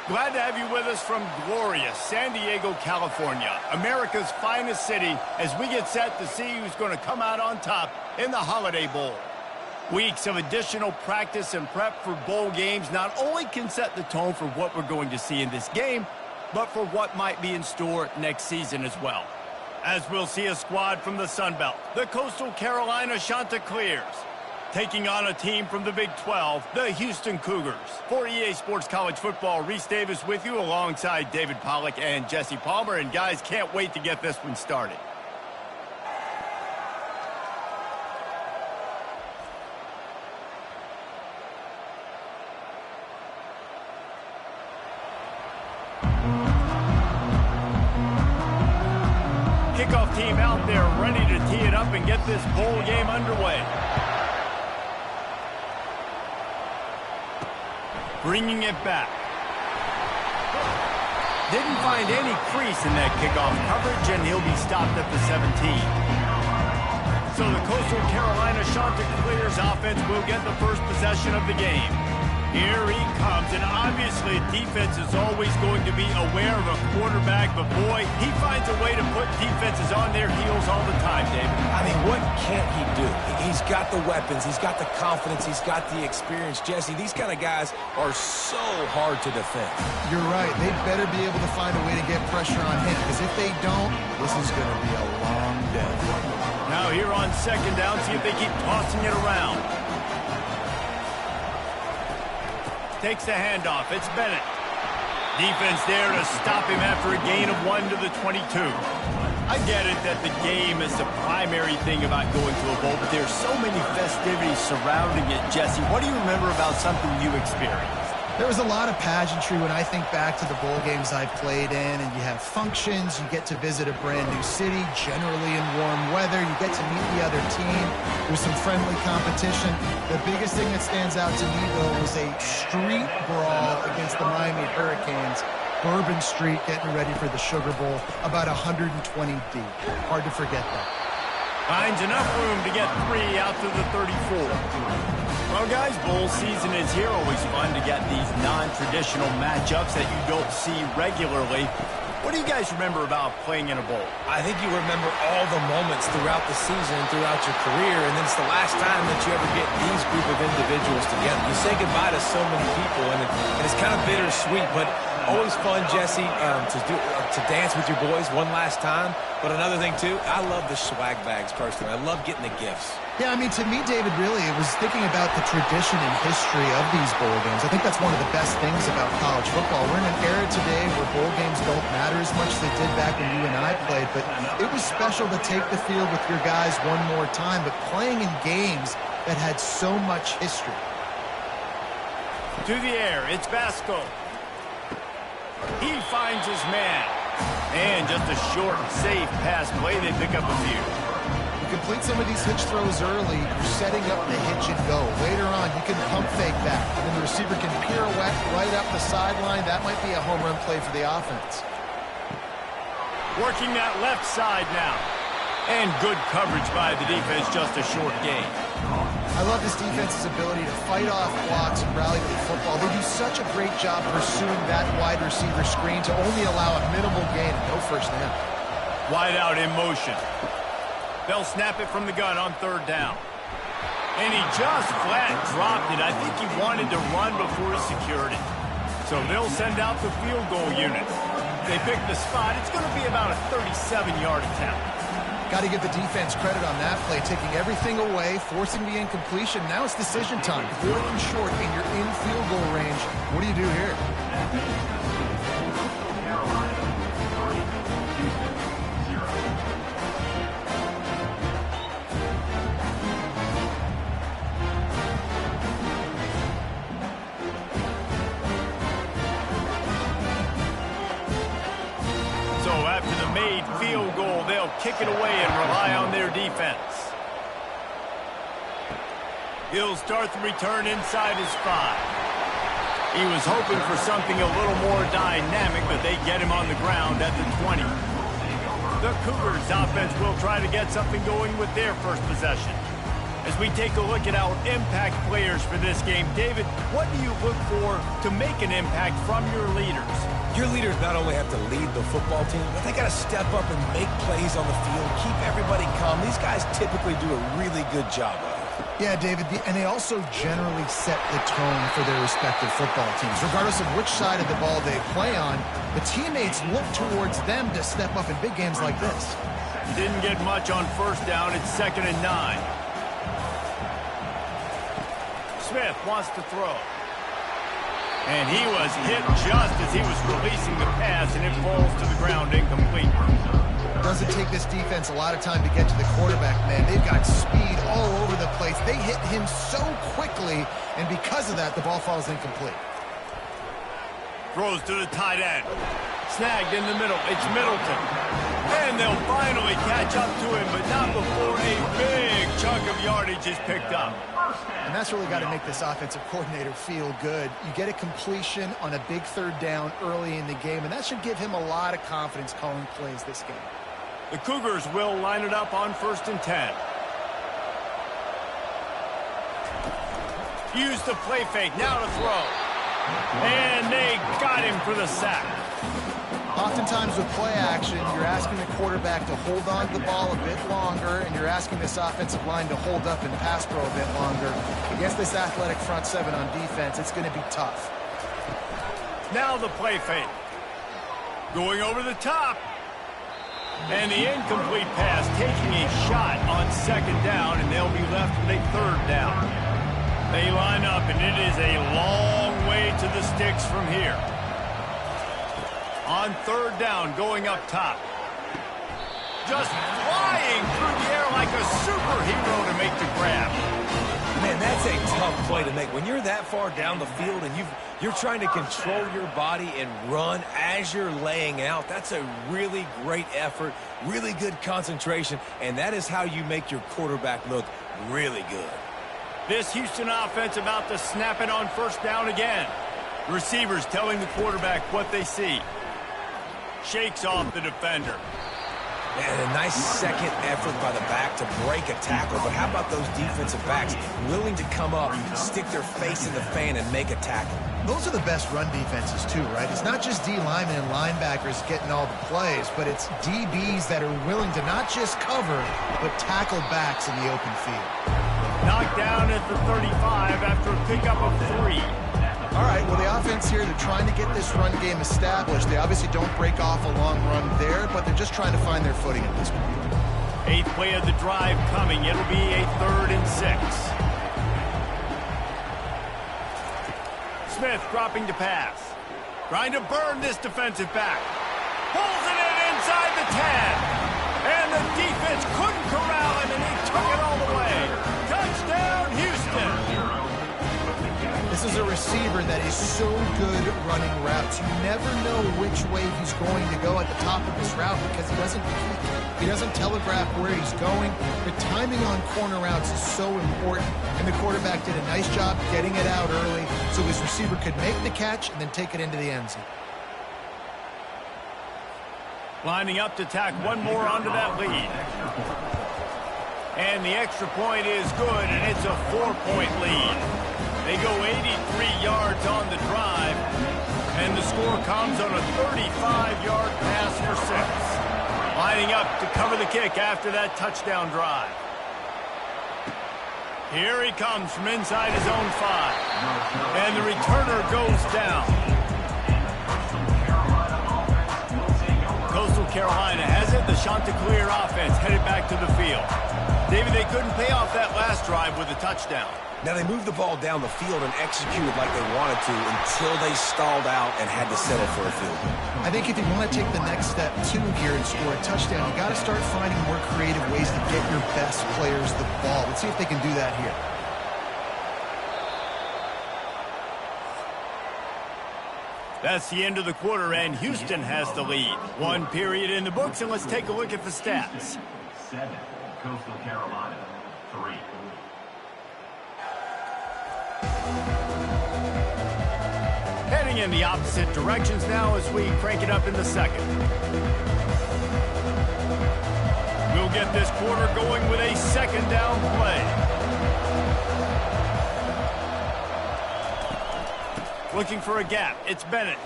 Glad to have you with us from glorious San Diego, California, America's finest city, as we get set to see who's going to come out on top in the Holiday Bowl. Weeks of additional practice and prep for bowl games not only can set the tone for what we're going to see in this game, but for what might be in store next season as well. As we'll see a squad from the Sun Belt, the Coastal Carolina Chanticleers, taking on a team from the Big 12, the Houston Cougars. For EA Sports College Football, Reese Davis with you alongside David Pollack and Jesse Palmer. And guys, can't wait to get this one started. Kickoff team out there ready to tee it up and get this bowl game underway. Bringing it back. Didn't find any crease in that kickoff coverage, and he'll be stopped at the 17. So the Coastal Carolina Chanticleers offense will get the first possession of the game. Here he comes, and obviously defense is always going to be aware of a quarterback, but boy, he finds a way to put defenses on their heels all the time, David. I mean, what can't he do? He's got the weapons, he's got the confidence, he's got the experience. Jesse, these kind of guys are so hard to defend. You're right. They better be able to find a way to get pressure on him, because if they don't, this is going to be a long day. Now here on second down, see if they keep tossing it around. Takes the handoff. It's Bennett. Defense there to stop him after a gain of 1 to the 22. I get it that the game is the primary thing about going to a bowl, but there's so many festivities surrounding it. Jesse, what do you remember about something you experienced? There was a lot of pageantry when I think back to the bowl games I've played in, and you have functions, you get to visit a brand new city, generally in warm weather, you get to meet the other team, there's some friendly competition. The biggest thing that stands out to me, though, was a street brawl against the Miami Hurricanes. Bourbon Street getting ready for the Sugar Bowl, about 120 deep. Hard to forget that. Finds enough room to get 3 out to the 34. Well, guys, bowl season is here. Always fun to get these non-traditional matchups that you don't see regularly. What do you guys remember about playing in a bowl? I think you remember all the moments throughout the season and throughout your career, and then it's the last time that you ever get these group of individuals together. You say goodbye to so many people, and it's kind of bittersweet, but always fun, Jesse, to dance with your boys one last time. But another thing, too, I love the swag bags, personally. I love getting the gifts. Yeah, I mean, to me, David, really, it was thinking about the tradition and history of these bowl games. I think that's one of the best things about college football. We're in an era today where bowl games don't matter as much as they did back when you and I played, but it was special to take the field with your guys one more time, but playing in games that had so much history. To the air, it's Vasco. He finds his man. And just a short, safe pass play, they pick up a few. Complete some of these hitch throws early, you're setting up the hitch and go. Later on, you can pump fake that, and then the receiver can pirouette right up the sideline. That might be a home run play for the offense. Working that left side now. And good coverage by the defense, just a short gain. I love this defense's ability to fight off blocks and rally with the football. They do such a great job pursuing that wide receiver screen to only allow a minimal gain and no first down. Wide out in motion. They'll snap it from the gun on third down. And he just flat dropped it. I think he wanted to run before he secured it. So they'll send out the field goal unit. They pick the spot. It's going to be about a 37-yard attempt. Got to give the defense credit on that play, taking everything away, forcing the incompletion. Now it's decision time. 4th and short, and you're in field goal range. What do you do here? After the made field goal, they'll kick it away and rely on their defense. He'll start the return inside his 5. He was hoping for something a little more dynamic, but they get him on the ground at the 20. The Cougars offense will try to get something going with their first possession. As we take a look at our impact players for this game, David, what do you look for to make an impact from your leaders? Your leaders not only have to lead the football team, but they got to step up and make plays on the field, keep everybody calm. These guys typically do a really good job of it. Yeah, David, and they also generally set the tone for their respective football teams. Regardless of which side of the ball they play on, the teammates look towards them to step up in big games like this. Didn't get much on first down. It's 2nd and 9. Smith wants to throw. And he was hit just as he was releasing the pass, and it falls to the ground incomplete. Doesn't take this defense a lot of time to get to the quarterback, man. They've got speed all over the place. They hit him so quickly, and because of that, the ball falls incomplete. Throws to the tight end. Snagged in the middle. It's Middleton. And they'll finally catch up to him, but not before a big chunk of yardage is picked up. And that's really got to make this offensive coordinator feel good. You get a completion on a big 3rd down early in the game, and that should give him a lot of confidence calling plays this game. The Cougars will line it up on 1st and 10. Use the play fake. Now to throw. And they got him for the sack. Oftentimes with play action, you're asking the quarterback to hold on to the ball a bit longer, and you're asking this offensive line to hold up and pass pro a bit longer. Against this athletic front 7 on defense, it's going to be tough. Now the play fake. Going over the top. And the incomplete pass taking a shot on 2nd down, and they'll be left with a 3rd down. They line up, and it is a long way to the sticks from here. On 3rd down, going up top. Just flying through the air like a superhero to make the grab. Man, that's a tough play to make. When you're that far down the field and you're trying to control your body and run as you're laying out, that's a really great effort, really good concentration, and that is how you make your quarterback look really good. This Houston offense about to snap it on 1st down again. Receivers telling the quarterback what they see. Shakes off the defender. And a nice second effort by the back to break a tackle. But how about those defensive backs willing to come up, stick their face in the fan, and make a tackle? Those are the best run defenses too, right? It's not just D linemen and linebackers getting all the plays, but it's DBs that are willing to not just cover, but tackle backs in the open field. Knocked down at the 35 after a pickup of 3. All right, well, the offense here, they're trying to get this run game established. They obviously don't break off a long run there, but they're just trying to find their footing at this point. 8th play of the drive coming. It'll be a 3rd and 6. Smith dropping to pass. Trying to burn this defensive back. Pulls it in inside the 10. And the defense couldn't corral him, and he took it all the way. Touchdown, Houston. This is a receiver that is so good running routes. You never know which way he's going to go at the top of this route because he doesn't peek. He doesn't telegraph where he's going. The timing on corner routes is so important, and the quarterback did a nice job getting it out early so his receiver could make the catch and then take it into the end zone. Lining up to tack one more onto that lead. And the extra point is good, and it's a 4-point lead. They go 83 yards on the drive, and the score comes on a 35-yard pass for 6. Lining up to cover the kick after that touchdown drive. Here he comes from inside his own 5. And the returner goes down. Coastal Carolina has it. The Chanticleers offense headed back to the field. David, they couldn't pay off that last drive with a touchdown. Now, they moved the ball down the field and executed like they wanted to until they stalled out and had to settle for a field goal. I think if you want to take the next step, too, here and score a touchdown, you got to start finding more creative ways to get your best players the ball. Let's see if they can do that here. That's the end of the quarter, and Houston has the lead. 1 period in the books, and let's take a look at the stats. 7, Coastal Carolina, 3. Heading in the opposite directions now as we crank it up in the second. We'll get this quarter going with a 2nd down play. Looking for a gap. It's Bennett.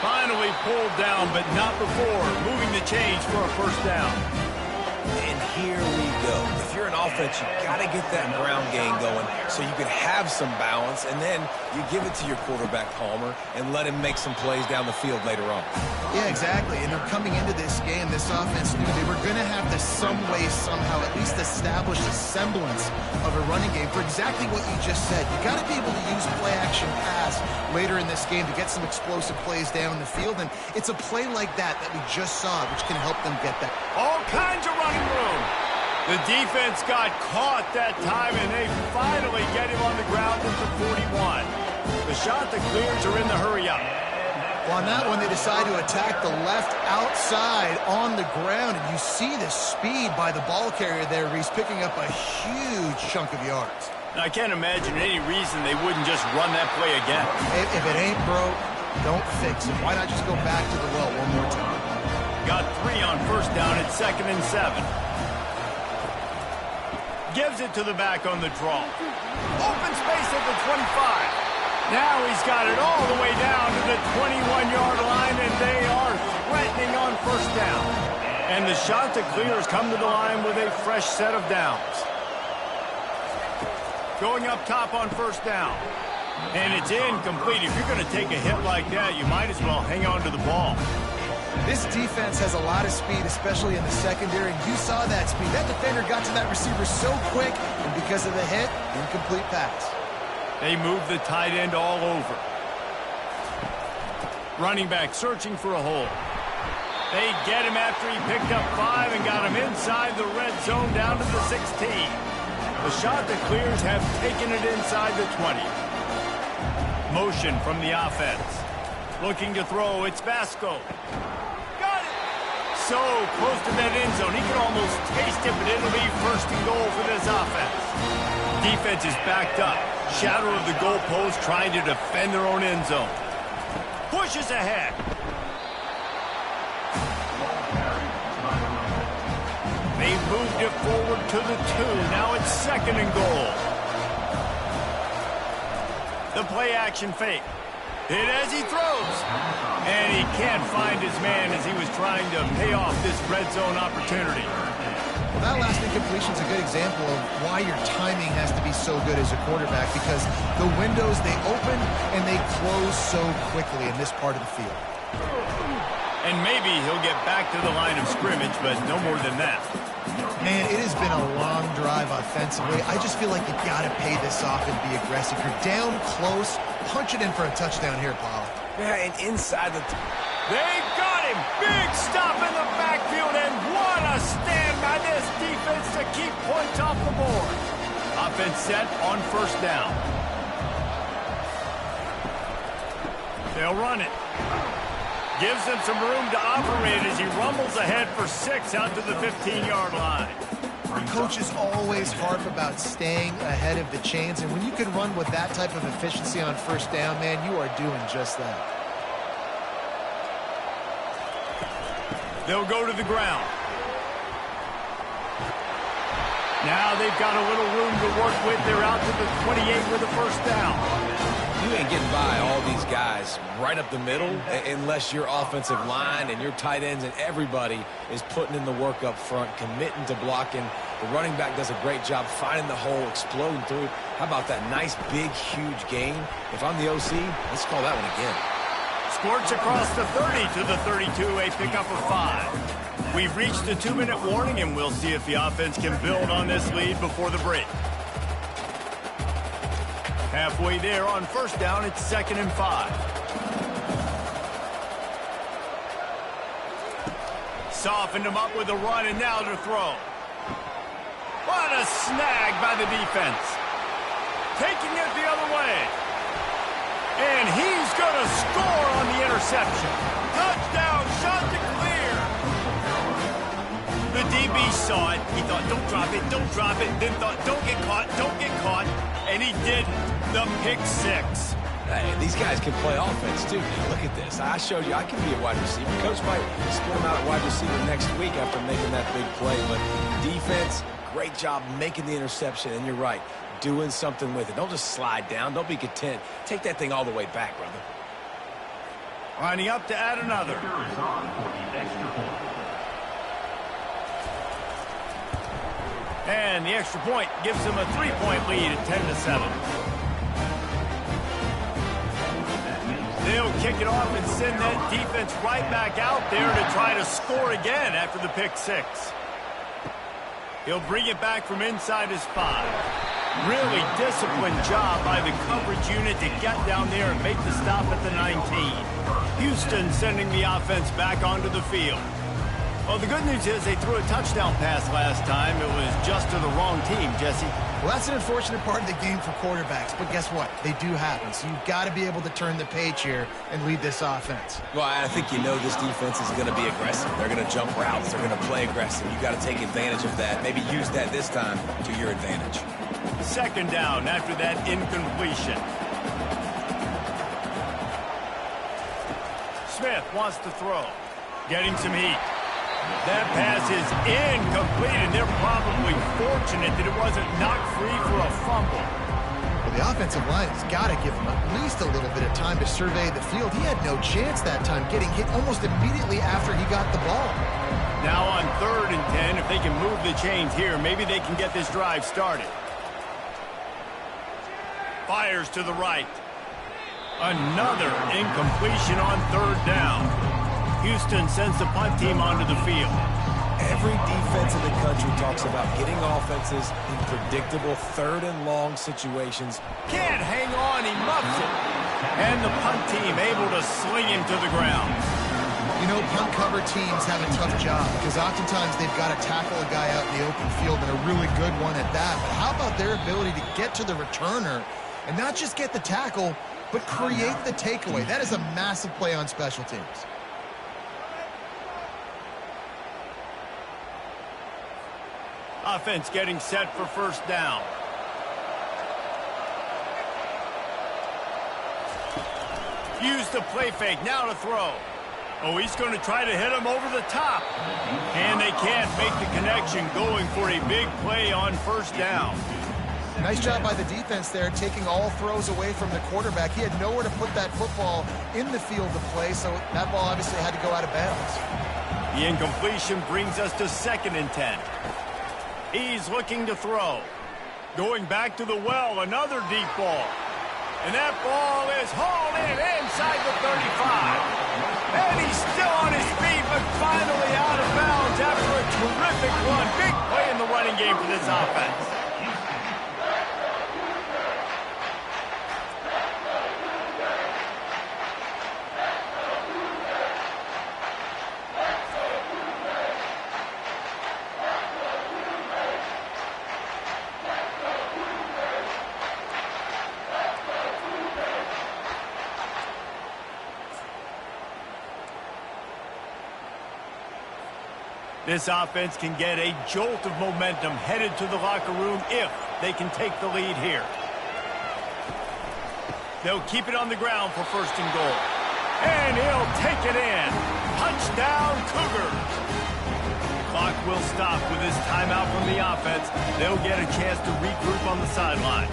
Finally pulled down, but not before moving the change for a first down. And here we go. If you're an offense, you got to get that ground game going so you can have some balance, and then you give it to your quarterback, Palmer, and let him make some plays down the field later on. Yeah, exactly. And coming into this game, this offense knew they were going to have to some way, somehow, at least establish a semblance of a running game for exactly what you just said. You got to be able to use play-action pass later in this game to get some explosive plays down the field, and it's a play like that we just saw, which can help them get that. All kinds of running room. The defense got caught that time, and they finally get him on the ground at the 41. The Chanticleers are in the hurry-up. Well, on that one, they decide to attack the left outside on the ground, and you see the speed by the ball carrier there. He's picking up a huge chunk of yards. I can't imagine any reason they wouldn't just run that play again. If it ain't broke, don't fix it. Why not just go back to the well one more time? Got 3 on first down at 2nd and 7. Gives it to the back on the draw. Open space at the 25. Now he's got it all the way down to the 21-yard line, and they are threatening on first down. And the Chanticleers come to the line with a fresh set of downs. Going up top on first down. And it's incomplete. If you're going to take a hit like that, you might as well hang on to the ball. This defense has a lot of speed, especially in the secondary, and you saw that speed. That defender got to that receiver so quick, and because of the hit, incomplete pass. They move the tight end all over. Running back searching for a hole. They get him after he picked up 5 and got him inside the red zone down to the 16. The Chanticleers have taken it inside the 20. Motion from the offense. Looking to throw, it's Vasco. Got it! So close to that end zone. He can almost taste it, but it'll be 1st and goal for this offense. Defense is backed up. Shadow of the goalpost trying to defend their own end zone. Pushes ahead. They moved it forward to the 2. Now it's 2nd and goal. The play action fake. Hit as he throws. And he can't find his man as he was trying to pay off this red zone opportunity. Well, that last incompletion is a good example of why your timing has to be so good as a quarterback, because the windows, they open and they close so quickly in this part of the field. And maybe he'll get back to the line of scrimmage, but no more than that. Man, it has been a long drive offensively. I just feel like you got to pay this off and be aggressive. You're down close. Punch it in for a touchdown here, Paul. Yeah, and inside the... They got him! Big stop in the backfield, and what a stand by this defense to keep points off the board. Offense set on first down. They'll run it. Gives him some room to operate as he rumbles ahead for 6 out to the 15-yard line. Coaches always harp about staying ahead of the chains, and when you can run with that type of efficiency on first down, man, you are doing just that. They'll go to the ground. Now they've got a little room to work with. They're out to the 28 with a first down. You ain't getting by all these guys right up the middle unless your offensive line and your tight ends and everybody is putting in the work up front, committing to blocking. The running back does a great job finding the hole, exploding through. How about that nice, big, huge gain? If I'm the OC, let's call that one again. Squirts across the 30 to the 32, a pickup of 5. We've reached the 2-minute warning, and we'll see if the offense can build on this lead before the break. Halfway there on first down, it's 2nd and 5. Softened him up with a run, and now to throw. What a snag by the defense. Taking it the other way. And he's going to score on the interception. Touchdown, Chanticleers. The DB saw it. He thought, don't drop it, don't drop it. Then thought, don't get caught, don't get caught. And he did the pick 6. Hey, these guys can play offense, too. Look at this. I showed you I can be a wide receiver. Coach might split him out at wide receiver next week after making that big play. But defense, great job making the interception. And you're right. doing something with it. Don't just slide down. Don't be content. Take that thing all the way back, brother. Lining up to add another. Kicker is on for the extra point. And the extra point gives them a 3-point lead at 10-7. They'll kick it off and send that defense right back out there to try to score again after the pick six. He'll bring it back from inside his 5. Really disciplined job by the coverage unit to get down there and make the stop at the 19. Houston sending the offense back onto the field. Well, the good news is they threw a touchdown pass last time. It was just to the wrong team, Jesse. Well, that's an unfortunate part of the game for quarterbacks, but guess what? They do happen, so you've got to be able to turn the page here and lead this offense. Well, I think you know this defense is going to be aggressive. They're going to jump routes. They're going to play aggressive. You've got to take advantage of that. Maybe use that this time to your advantage. Second down after that incompletion. Smith wants to throw. Getting some heat. That pass is incomplete, and they're probably fortunate that it wasn't knocked free for a fumble. Well, the offensive line has got to give him at least a little bit of time to survey the field. He had no chance that time, getting hit almost immediately after he got the ball. Now on 3rd and 10, if they can move the chains here, maybe they can get this drive started. Fires to the right. Another incompletion on 3rd down. Houston sends the punt team onto the field. Every defense in the country talks about getting offenses in predictable 3rd and long situations. Can't hang on, he muffs it. And the punt team able to sling him to the ground. You know, punt cover teams have a tough job because oftentimes they've got to tackle a guy out in the open field, and a really good one at that. But how about their ability to get to the returner and not just get the tackle, but create the takeaway? That is a massive play on special teams. Offense getting set for 1st down. Use the play fake, now to throw. Oh, he's going to try to hit him over the top. And they can't make the connection, going for a big play on 1st down. Nice job by the defense there, taking all throws away from the quarterback. He had nowhere to put that football in the field to play, so that ball obviously had to go out of bounds. The incompletion brings us to 2nd and 10. He's looking to throw. Going back to the well, another deep ball. And that ball is hauled in inside the 35. And he's still on his feet, but finally out of bounds after a terrific run. Big play in the running game for this offense. This offense can get a jolt of momentum headed to the locker room if they can take the lead here. They'll keep it on the ground for 1st and goal. And he'll take it in. Touchdown, Cougars. Clock will stop with this timeout from the offense. They'll get a chance to regroup on the sideline.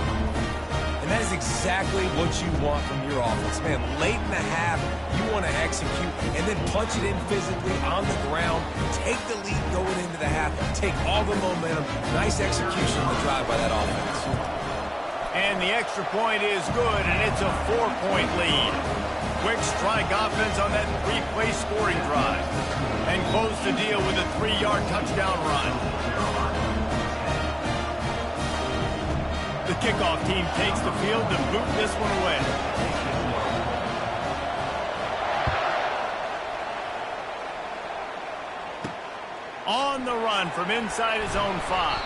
And that is exactly what you want from your offense. Man, late in the half, you want to execute and then punch it in physically on the ground. Take the lead going into the half. Take all the momentum. Nice execution on the drive by that offense. And the extra point is good, and it's a 4-point lead. Quick strike offense on that 3-play scoring drive. And close the deal with a 3-yard touchdown run. The kickoff team takes the field to boot this one away. On the run from inside his own 5.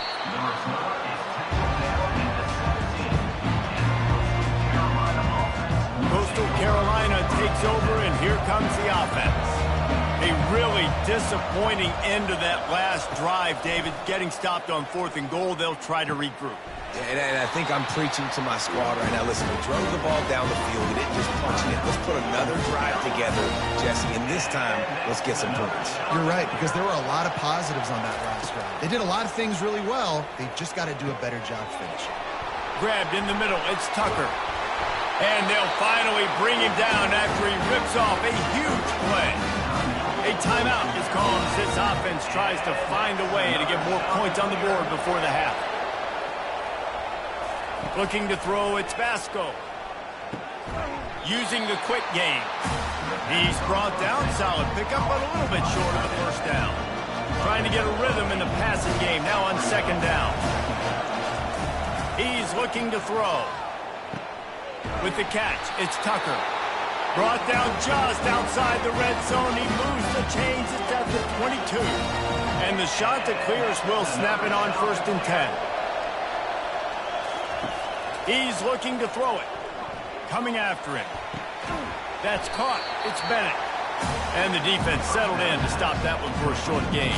Coastal Carolina takes over, and here comes the offense. A really disappointing end to that last drive, David. Getting stopped on 4th and goal, they'll try to regroup. And I think I'm preaching to my squad right now. Listen, we drove the ball down the field. We didn't just punch it in. Let's put another drive together, Jesse, and this time, let's get some points. You're right, because there were a lot of positives on that last drive. They did a lot of things really well. They just got to do a better job finishing. grabbed in the middle. It's Tucker. And they'll finally bring him down after he rips off a huge play. A timeout is called as this offense tries to find a way to get more points on the board before the half. Looking to throw, it's Vasco. Using the quick game. He's brought down, solid pickup, but a little bit short of the first down. Trying to get a rhythm in the passing game, now on second down. He's looking to throw. With the catch, it's Tucker. Brought down just outside the red zone. He moves the chains. It's at the 22. And the Chanticleers will snap it on 1st and 10. He's looking to throw it. Coming after him. That's caught. It's Bennett. And the defense settled in to stop that one for a short gain.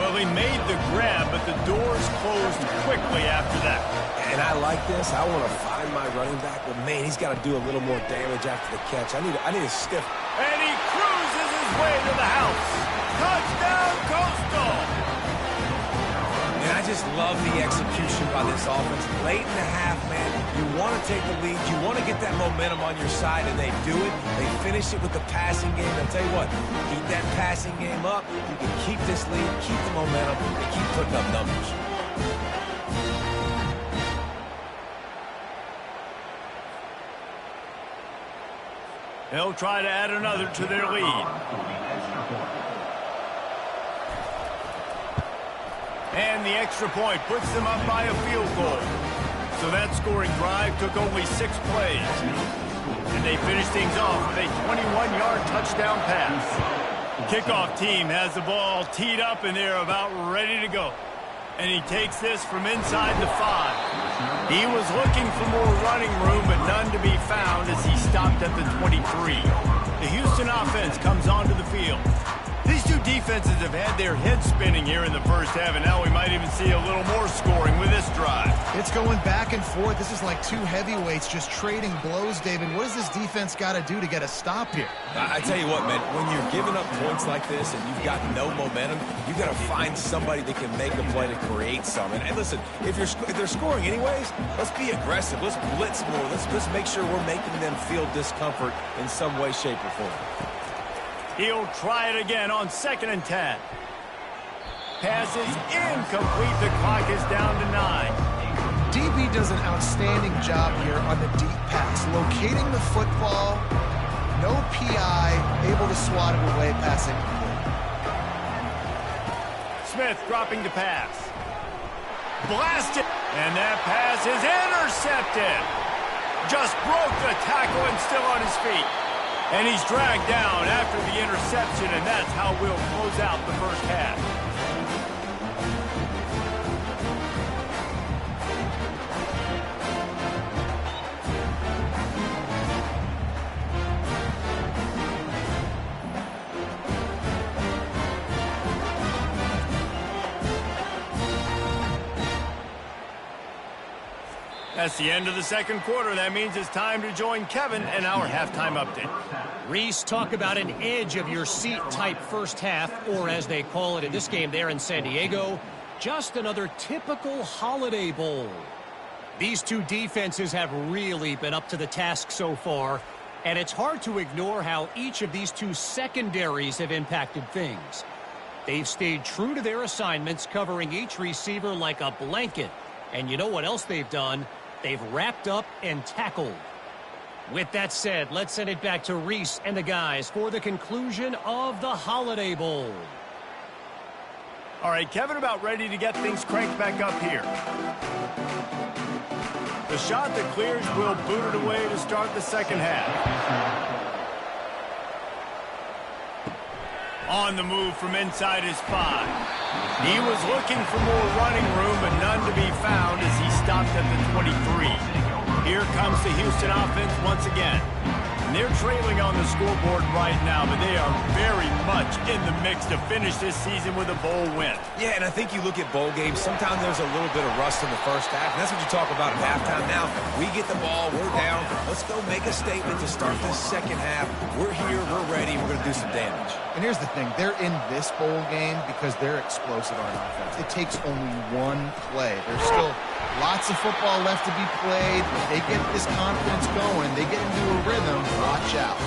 Well, he made the grab, but the doors closed quickly after that. And I like this. I want to find my running back, but man, he's got to do a little more damage after the catch. I need a stiff. And he cruises his way to the house. Touchdown, Coastal! And I just love the execution by this offense. Late in the half, man, you want to take the lead. You want to get that momentum on your side, and they do it. They finish it with the passing game. I'll tell you what, keep that passing game up. You can keep this lead, keep the momentum, and keep putting up numbers. They'll try to add another to their lead. And the extra point puts them up by a field goal. So that scoring drive took only 6 plays. And they finished things off with a 21-yard touchdown pass. Kickoff team has the ball teed up and they're about ready to go. And he takes this from inside the 5. He was looking for more running room, but none to be found as he stopped at the 23. The Houston offense comes onto the field. These two defenses have had their heads spinning here in the first half, and now we might even see a little more scoring with this drive. It's going back and forth. This is like two heavyweights just trading blows, David. What does this defense got to do to get a stop here? I tell you what, man, when you're giving up points like this and you've got no momentum, you've got to find somebody that can make a play to create some. And listen, if they're scoring anyways, let's be aggressive. Let's blitz more. Let's make sure we're making them feel discomfort in some way, shape, or form. He'll try it again on 2nd and 10. Pass is incomplete. The clock is down to 9. DB does an outstanding job here on the deep pass, locating the football, no PI, able to swat it away, passing. Smith dropping the pass. Blasted. And that pass is intercepted. Just broke the tackle and still on his feet. And he's dragged down after the interception, and that's how we'll close out the first half. That's the end of the second quarter. That means it's time to join Kevin in our halftime update. Reese, talk about an edge of your seat type first half, or as they call it in this game there in San Diego, just another typical Holiday Bowl. These two defenses have really been up to the task so far, and it's hard to ignore how each of these two secondaries have impacted things. They've stayed true to their assignments, covering each receiver like a blanket. And you know what else they've done? They've wrapped up and tackled. With that said, let's send it back to Reese and the guys for the conclusion of the Holiday Bowl. All right, Kevin about ready to get things cranked back up here. The Chanticleers will boot it away to start the second half. On the move from inside his 5. He was looking for more running room, but none to be found as he stopped at the 23. Here comes the Houston offense once again. And they're trailing on the scoreboard right now, but they are very much in the mix to finish this season with a bowl win. Yeah, and I think you look at bowl games, sometimes there's a little bit of rust in the first half, and that's what you talk about at halftime. Now, we get the ball, we're down, let's go make a statement to start this second half. We're here, we're ready, we're going to do some damage. And here's the thing, they're in this bowl game because they're explosive on offense. It takes only one play. There's still lots of football left to be played. If they get this confidence going, they get into a rhythm, watch out.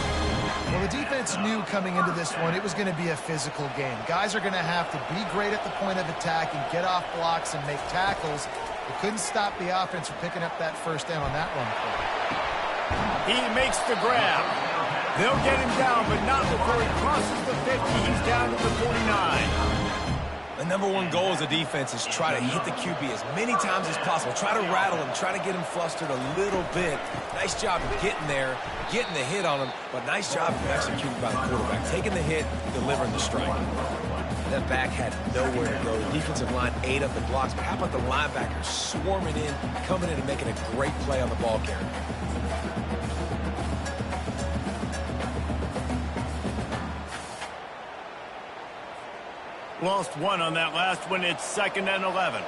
Well, the defense knew coming into this one it was going to be a physical game. Guys are going to have to be great at the point of attack and get off blocks and make tackles. They couldn't stop the offense from picking up that first down on that run play. He makes the grab. They'll get him down, but not before he crosses the 50. He's down to the 49. The number one goal as a defense is try to hit the QB as many times as possible. Try to rattle him, try to get him flustered a little bit. Nice job of getting there, getting the hit on him, but nice job of executing by the quarterback. Taking the hit, delivering the strike. That back had nowhere to go. The defensive line ate up the blocks, but how about the linebackers swarming in, coming in and making a great play on the ball carrier? Lost one on that last one. It's 2nd and 11.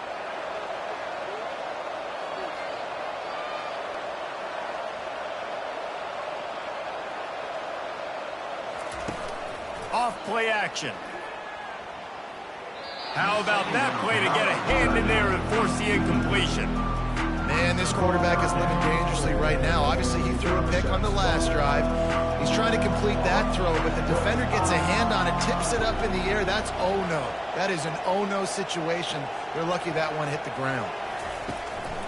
Off play action. How about that play to get a hand in there and force the incompletion? Man, this quarterback is living dangerously right now. Obviously, he threw a pick on the last drive. He's trying to complete that throw, but the defender gets a hand on it, tips it up in the air. That's oh-no. That is an oh-no situation. They're lucky that one hit the ground.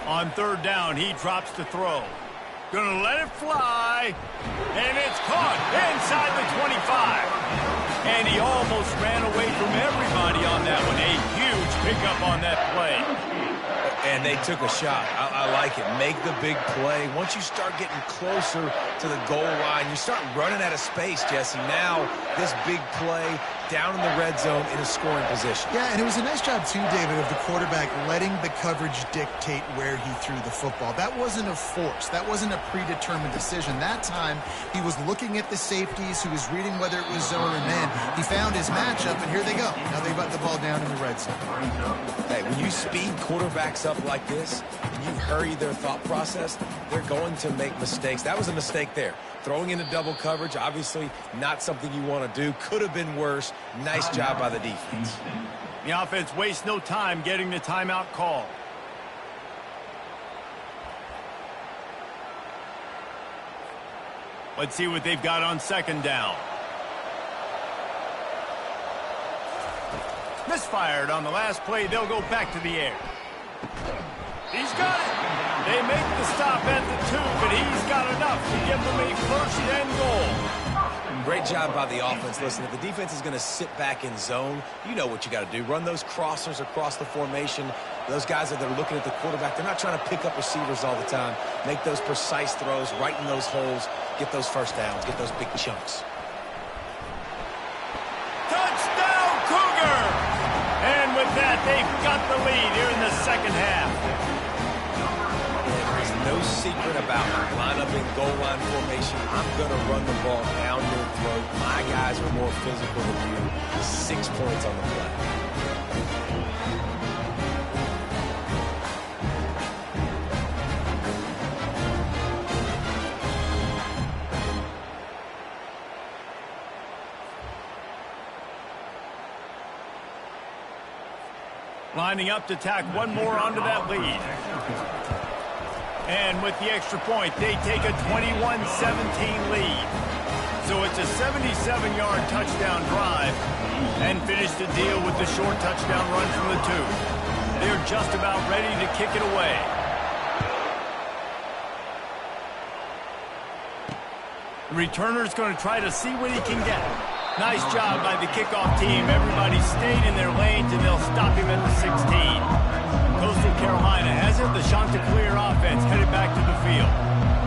On 3rd down, he drops the throw. Gonna let it fly, and it's caught inside the 25. And he almost ran away from everybody on that one. A huge pickup on that play. And they took a shot. I like it. Make the big play. Once you start getting closer to the goal line, you start running out of space, Jesse. Now, this big play down in the red zone in a scoring position. Yeah, and it was a nice job, too, David, of the quarterback letting the coverage dictate where he threw the football. That wasn't a force. That wasn't a predetermined decision. That time, he was looking at the safeties. He was reading whether it was zone or man. He found his matchup, and here they go. Now they got the ball down in the red zone. Hey, when you speed quarterbacks up like this, and you hurry their thought process, they're going to make mistakes. That was a mistake there. Throwing into double coverage, obviously not something you want to do. Could have been worse. Nice job by the defense. The offense wastes no time getting the timeout call. Let's see what they've got on 2nd down. Misfired on the last play. They'll go back to the air. He's got it. They make the stop at the 2, but he's got enough to give them a 1st and goal. Great job by the offense. Listen, if the defense is going to sit back in zone, you know what you got to do. Run those crossers across the formation. Those guys that are looking at the quarterback, they're not trying to pick up receivers all the time. Make those precise throws, right in those holes, get those first downs, get those big chunks. Touchdown, Cougar! And with that, they've got the lead here in the 2nd half. There's no secret about it. Line up in goal line formation. I'm going to run the ball down your throat. My guys are more physical than you. 6 points on the play. Lining up to tack one more onto that lead. And with the extra point, they take a 21-17 lead. So it's a 77-yard touchdown drive and finish the deal with the short touchdown run from the 2. They're just about ready to kick it away. The returner's going to try to see what he can get. Nice job by the kickoff team. Everybody stayed in their lanes, and they'll stop him at the 16. Coastal Carolina has it. The Chanticleer offense headed back to the field.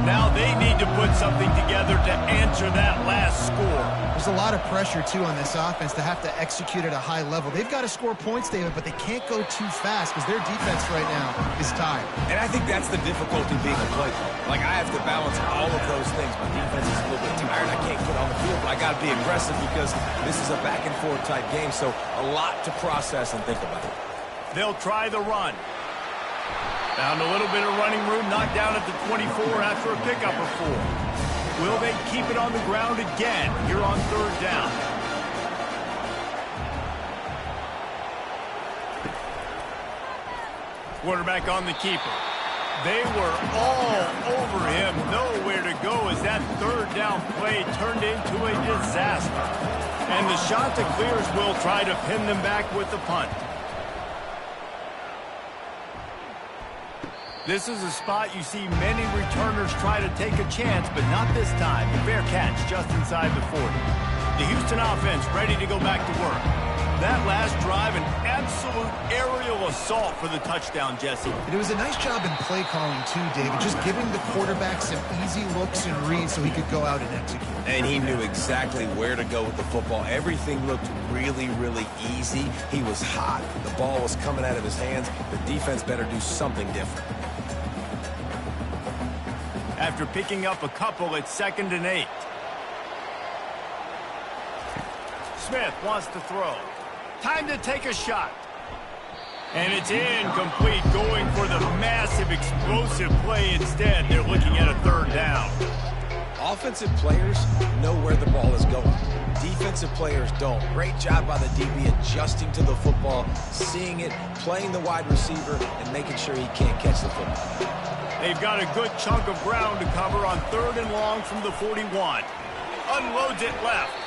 Now they need to put something together to answer that last score. There's a a lot of pressure, too, on this offense to have to execute at a high level. They've got to score points, David, but they can't go too fast because their defense right now is tired. And I think that's the difficulty being a play caller. Like, I have to balance all of those things. My defense is a little bit tired. I can't get on the field, but I got to be aggressive because this is a back-and-forth type game, so a lot to process and think about. They'll try the run. Found a little bit of running room, knocked down at the 24 after a pickup of 4. Will they keep it on the ground again here on 3rd down? Quarterback on the keeper. They were all over him. Nowhere to go as that 3rd down play turned into a disaster. And the Chanticleers will try to pin them back with the punt. This is a spot you see many returners try to take a chance, but not this time. The fair catch just inside the 40. The Houston offense ready to go back to work. That last drive, an absolute aerial assault for the touchdown, Jesse. It was a nice job in play calling, too, David, just giving the quarterback some easy looks and reads so he could go out and execute. And he knew exactly where to go with the football. Everything looked really, really easy. He was hot. The ball was coming out of his hands. The defense better do something different. After picking up a couple, it's 2nd and 8. Smith wants to throw. Time to take a shot. And it's incomplete, going for the massive, explosive play instead. They're looking at a 3rd down. Offensive players know where the ball is going. Defensive players don't. Great job by the DB adjusting to the football, seeing it, playing the wide receiver, and making sure he can't catch the football. They've got a good chunk of ground to cover on 3rd and long from the 41. Unloads it left.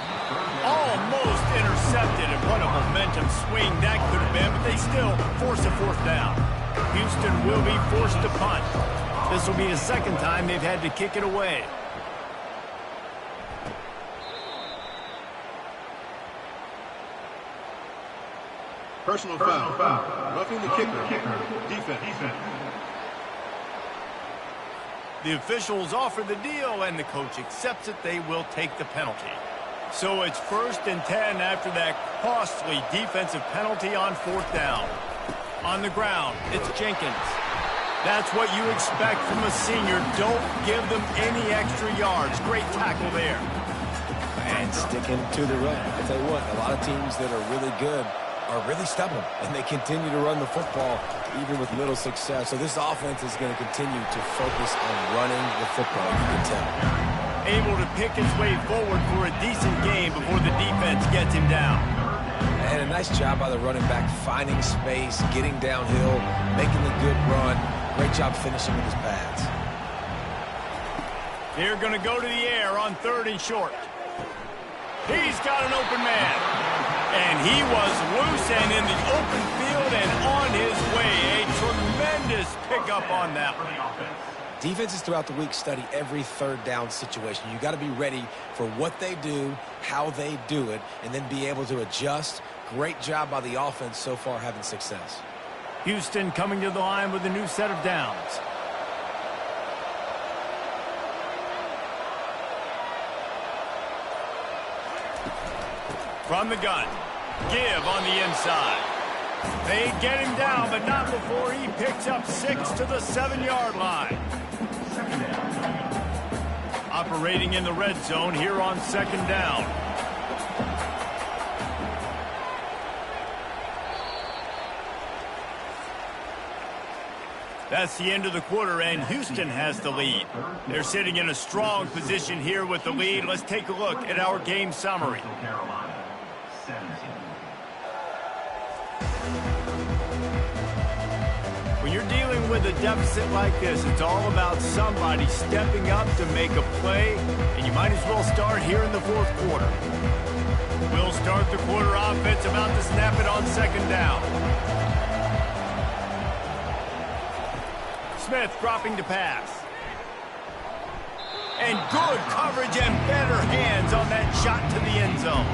Almost intercepted, and what a momentum swing that could have been, but they still force a 4th down. Houston will be forced to punt. This will be the 2nd time they've had to kick it away. Personal foul. Roughing the kicker. Defense. The officials offer the deal, and the coach accepts it. They will take the penalty. So it's 1st and 10 after that costly defensive penalty on 4th down. On the ground, it's Jenkins. That's what you expect from a senior. Don't give them any extra yards. Great tackle there. And sticking to the run. I tell you what, a lot of teams that are really good are really stubborn, and they continue to run the football even with little success. So this offense is going to continue to focus on running the football, you can tell. Able to pick his way forward for a decent game before the defense gets him down. And a nice job by the running back, finding space, getting downhill, making a good run. Great job finishing with his pads. They're going to go to the air on 3rd and short. He's got an open man. And he was loose and in the open field and on his way. A tremendous pickup on that one. Defenses throughout the week study every 3rd down situation. You got to be ready for what they do, how they do it, and then be able to adjust. Great job by the offense so far having success. Houston coming to the line with a new set of downs. From the gun. Give on the inside. They get him down, but not before he picks up 6 to the 7-yard line. Operating in the red zone here on 2nd down. That's the end of the quarter, and Houston has the lead. They're sitting in a strong position here with the lead. Let's take a look at our game summary. When you're dealing with a deficit like this, it's all about somebody stepping up to make a play, and you might as well start here in the 4th quarter. We'll start the quarter offense about to snap it on 2nd down. Smith dropping to pass. And good coverage and better hands on that shot to the end zone.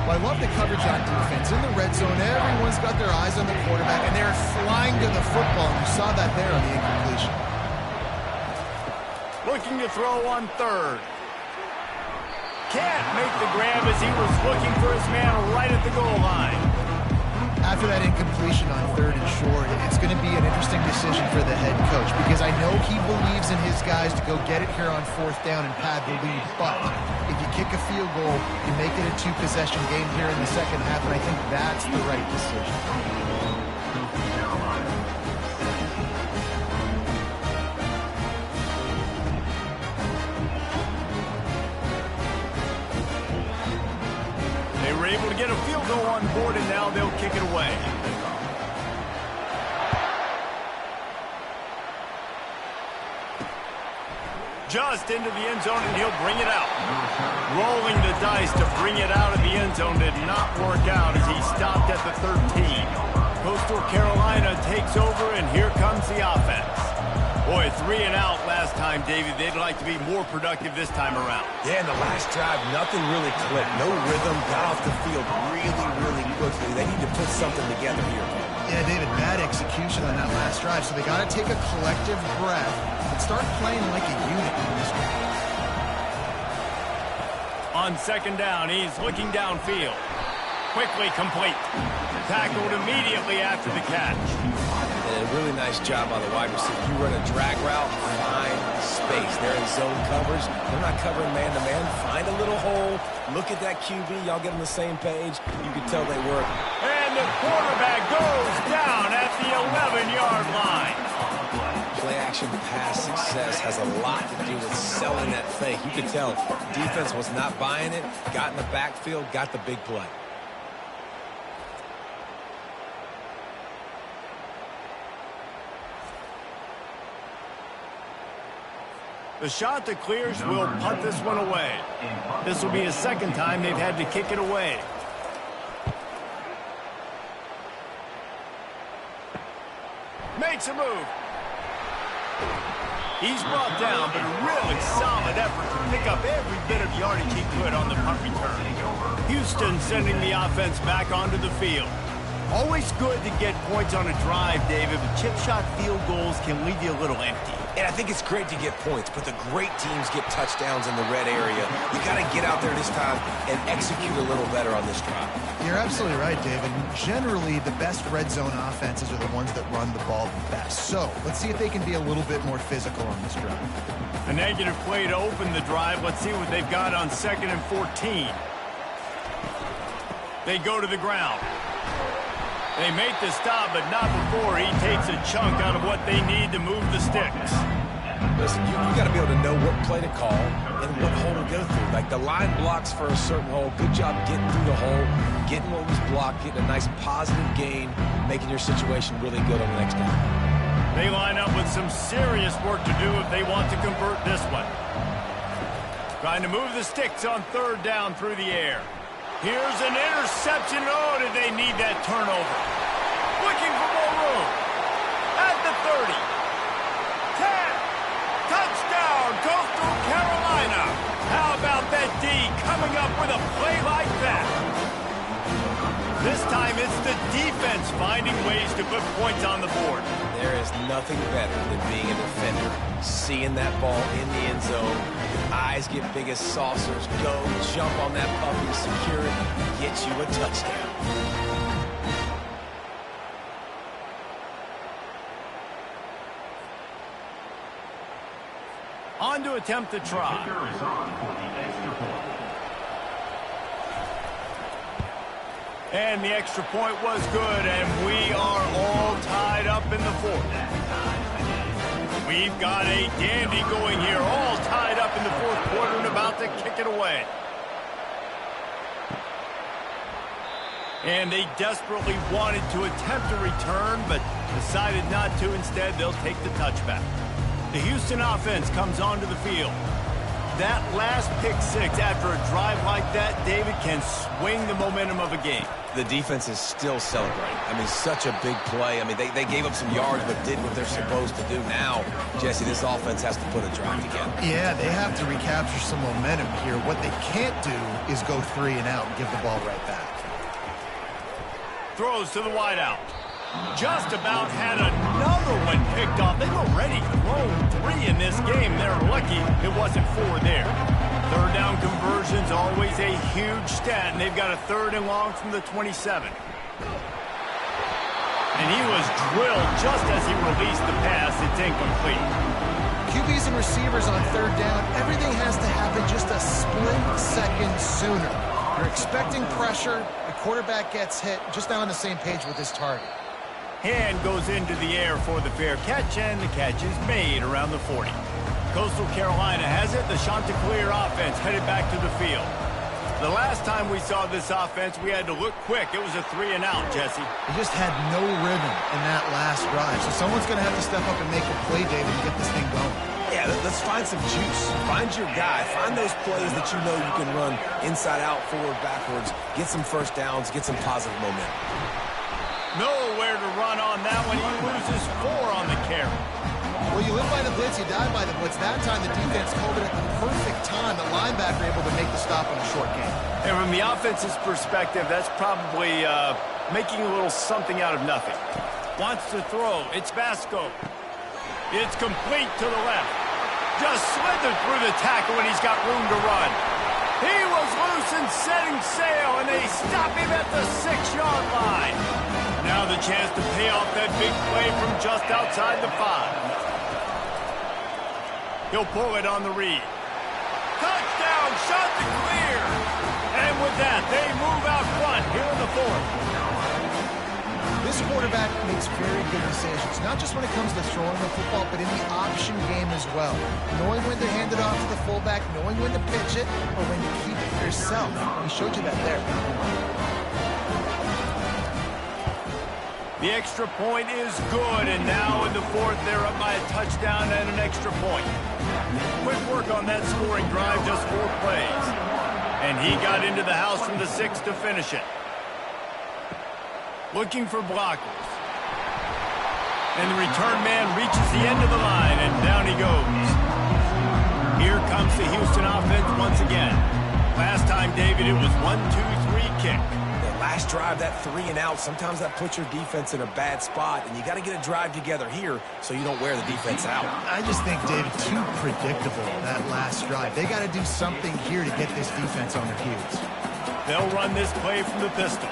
Well, I love the coverage on defense. In the red zone, everyone's got their eyes on the quarterback, and they're flying to the football, and you saw that there on the incompletion. Looking to throw on 3rd. can't make the grab as he was looking for his man right at the goal line. After that incompletion on 3rd and short, it's going to be an interesting decision for the head coach because I know he believes in his guys to go get it here on 4th down and pad the lead. But if you kick a field goal, you make it a 2-possession game here in the second half, and I think that's the right decision. They were able to get a field goal on board, and now they'll kick it away. Just into the end zone, and he'll bring it out. Rolling the dice to bring it out of the end zone did not work out as he stopped at the 13. Coastal Carolina takes over, and here comes the offense. Boy, 3 and out last time, David. They'd like to be more productive this time around. Yeah, in the last drive, nothing really clicked. No rhythm, got off the field really quickly. They need to put something together here. Yeah, David, bad execution on that last drive, so they got to take a collective breath and start playing like a unit in this one. On 2nd down, he's looking downfield. Quickly complete. Tackled immediately after the catch. And a really nice job by the wide receiver. You run a drag route, find space. They're in zone coverage. They're not covering man-to-man. Find a little hole. Look at that QB. Y'all get on the same page. You can tell they work. And the quarterback goes down at the 11-yard line. Play-action pass success has a lot to do with selling that fake. You can tell defense was not buying it. Got in the backfield, got the big play. The Chanticleers will punt this one away. This will be the 2nd time they've had to kick it away. Makes a move. He's brought down, but a really solid effort to pick up every bit of yardage he could on the punt return. Houston sending the offense back onto the field. Always good to get points on a drive, David, but chip shot field goals can leave you a little empty. And I think it's great to get points, but the great teams get touchdowns in the red area. You got to get out there this time and execute a little better on this drive. You're absolutely right, David. Generally, the best red zone offenses are the ones that run the ball the best. So let's see if they can be a little bit more physical on this drive. A negative play to open the drive. Let's see what they've got on 2nd and 14. They go to the ground. They make the stop, but not before he takes a chunk out of what they need to move the sticks. Listen, you got to be able to know what play to call and what hole to go through. Like the line blocks for a certain hole. Good job getting through the hole, getting what was blocked, getting a nice positive gain, making your situation really good on the next down. They line up with some serious work to do if they want to convert this one. Trying to move the sticks on 3rd down through the air. Here's an interception. Oh, did they need that turnover? Looking for more room. At the 30. 10. Touchdown, Coastal Carolina. How about that D coming up with a play like that? This time it's the defense finding ways to put points on the board. There is nothing better than being a defender. Seeing that ball in the end zone. Eyes get big as saucers. Go, jump on that puppy, secure it, get you a touchdown. On to attempt the try. And the extra point was good, and we are all tied up in the 4th. We've got a dandy going here, all tied up in the 4th quarter and about to kick it away. And they desperately wanted to attempt a return, but decided not to. Instead, they'll take the touchback. The Houston offense comes onto the field. That last pick 6 after a drive like that, David, can swing the momentum of a game. The defense is still celebrating. I mean, such a big play. I mean, they gave up some yards but did what they're supposed to do. Now, Jesse, this offense has to put a drive together. Yeah, they have to recapture some momentum here. What they can't do is go 3 and out and give the ball right back. Throws to the wideout. Just about had another one picked off. They've already thrown 3 in this game. They're lucky it wasn't 4 there. Third down conversion's always a huge stat, and they've got a 3rd and long from the 27. And he was drilled just as he released the pass. It's incomplete. QBs and receivers on 3rd down, everything has to happen just a split second sooner. You're expecting pressure, the quarterback gets hit, just not on the same page with his target. Hand goes into the air for the fair catch, and the catch is made around the 40. Coastal Carolina has it. The Chanticleer offense headed back to the field. The last time we saw this offense, we had to look quick. It was a 3-and-out, Jesse. They just had no rhythm in that last drive. So someone's going to have to step up and make a play, David, and get this thing going. Yeah, let's find some juice. Find your guy. Find those plays that you know you can run inside out, forward, backwards. Get some first downs. Get some positive momentum. Nowhere to run on that one. He loses 4 on the carry. Well, you live by the blitz, you die by the blitz. That time the defense called it at the perfect time. The linebacker able to make the stop on a short game. And from the offense's perspective, that's probably making a little something out of nothing. Wants to throw. It's Vasco. It's complete to the left. Just slithered through the tackle, and he's got room to run. He was loose and setting sail, and they stop him at the 6-yard line. Now the chance to pay off that big play from just outside the 5. He'll pull it on the read. Touchdown, Chanticleers! And with that, they move out front here in the 4th. This quarterback makes very good decisions, not just when it comes to throwing the football, but in the option game as well. Knowing when to hand it off to the fullback, knowing when to pitch it, or when to keep it yourself. He showed you that there. The extra point is good, and now in the 4th, they're up by a touchdown and an extra point. Quick work on that scoring drive, just 4 plays. And he got into the house from the 6 to finish it. Looking for blockers. And the return man reaches the end of the line, and down he goes. Here comes the Houston offense once again. Last time, David, it was 1-2-3 kick. Last drive, that 3-and-out, sometimes that puts your defense in a bad spot, and you got to get a drive together here so you don't wear the defense out. I just think, David, too predictable, that last drive. They got to do something here to get this defense on their heels. They'll run this play from the pistol.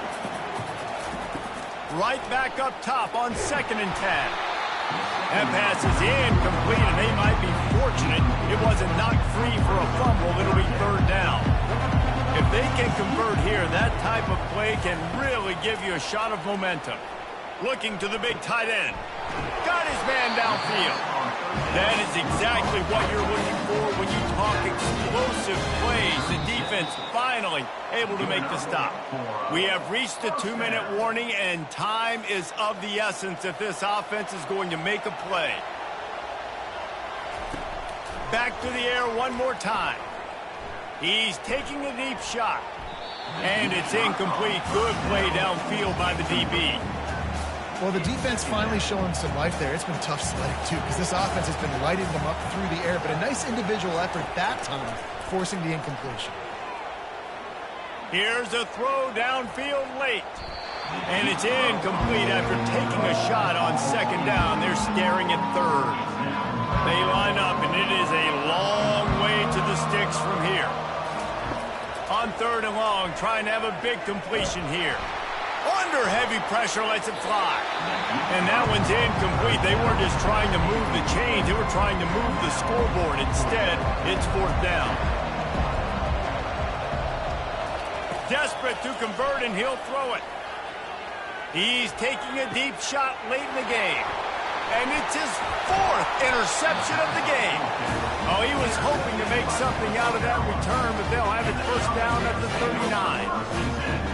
Right back up top on 2nd and 10. That pass is incomplete, and they might be fortunate it wasn't knocked free for a fumble. It'll be 3rd down. If they can convert here, that type of play can really give you a shot of momentum. Looking to the big tight end. Got his man downfield. That is exactly what you're looking for when you talk explosive plays. The defense finally able to make the stop. We have reached the 2-minute warning, and time is of the essence if this offense is going to make a play. Back to the air one more time. He's taking a deep shot. And it's incomplete. Good play downfield by the DB. Well, the defense finally showing some life there. It's been tough sledding, too, because this offense has been lighting them up through the air. But a nice individual effort that time, forcing the incompletion. Here's a throw downfield late. And it's incomplete after taking a shot on 2nd down. They're staring at 3rd. They line up, and it is a long way to the sticks from here. On 3rd and long, trying to have a big completion here. Under heavy pressure, lets it fly. And that one's incomplete. They weren't just trying to move the chains. They were trying to move the scoreboard. Instead, it's 4th down. Desperate to convert, and he'll throw it. He's taking a deep shot late in the game. And it's his 4th interception of the game. Oh, he was hoping to make something out of that return, but they'll have it 1st down at the 39.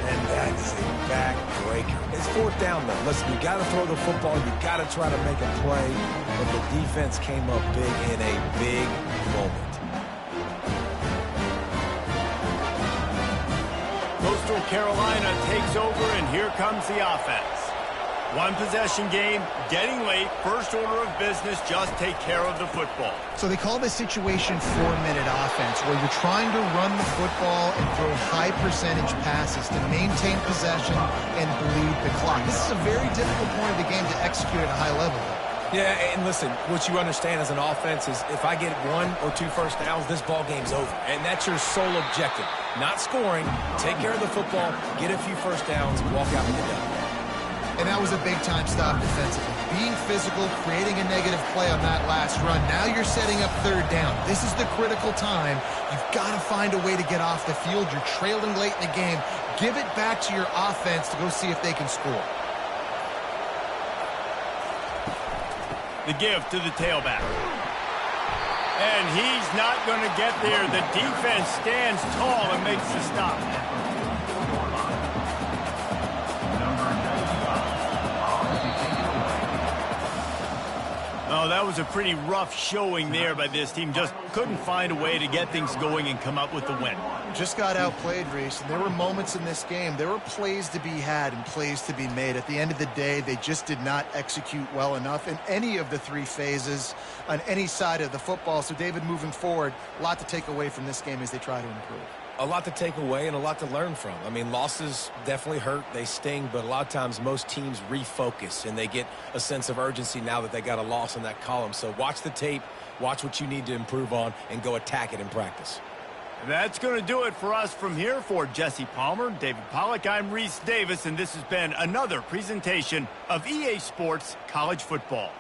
And that's a backbreaker. It's 4th down, though. Listen, you got to throw the football. You got to try to make a play. But the defense came up big in a big moment. Coastal Carolina takes over, and here comes the offense. One possession game, getting late, first order of business, just take care of the football. So they call this situation 4-minute offense, where you're trying to run the football and throw high percentage passes to maintain possession and bleed the clock. This is a very difficult point of the game to execute at a high level. Yeah, and listen, what you understand as an offense is if I get 1 or 2 first downs, this ball game's over. And that's your sole objective. Not scoring, take care of the football, get a few first downs, walk out with the dub. And that was a big-time stop defensively. Being physical, creating a negative play on that last run. Now you're setting up third down. This is the critical time. You've got to find a way to get off the field. You're trailing late in the game. Give it back to your offense to go see if they can score. The give to the tailback. And he's not going to get there. The defense stands tall and makes the stop. Oh, that was a pretty rough showing there by this team. Just couldn't find a way to get things going and come up with the win. Just got outplayed, Reese. And there were moments in this game. There were plays to be had and plays to be made. At the end of the day, they just did not execute well enough in any of the 3 phases on any side of the football. So, David, moving forward, a lot to take away from this game as they try to improve. A lot to take away and a lot to learn from. I mean, losses definitely hurt. They sting, but a lot of times most teams refocus and they get a sense of urgency now that they got a loss in that column. So watch the tape, watch what you need to improve on, and go attack it in practice. That's going to do it for us from here. For Jesse Palmer, David Pollack, I'm Reese Davis, and this has been another presentation of EA Sports College Football.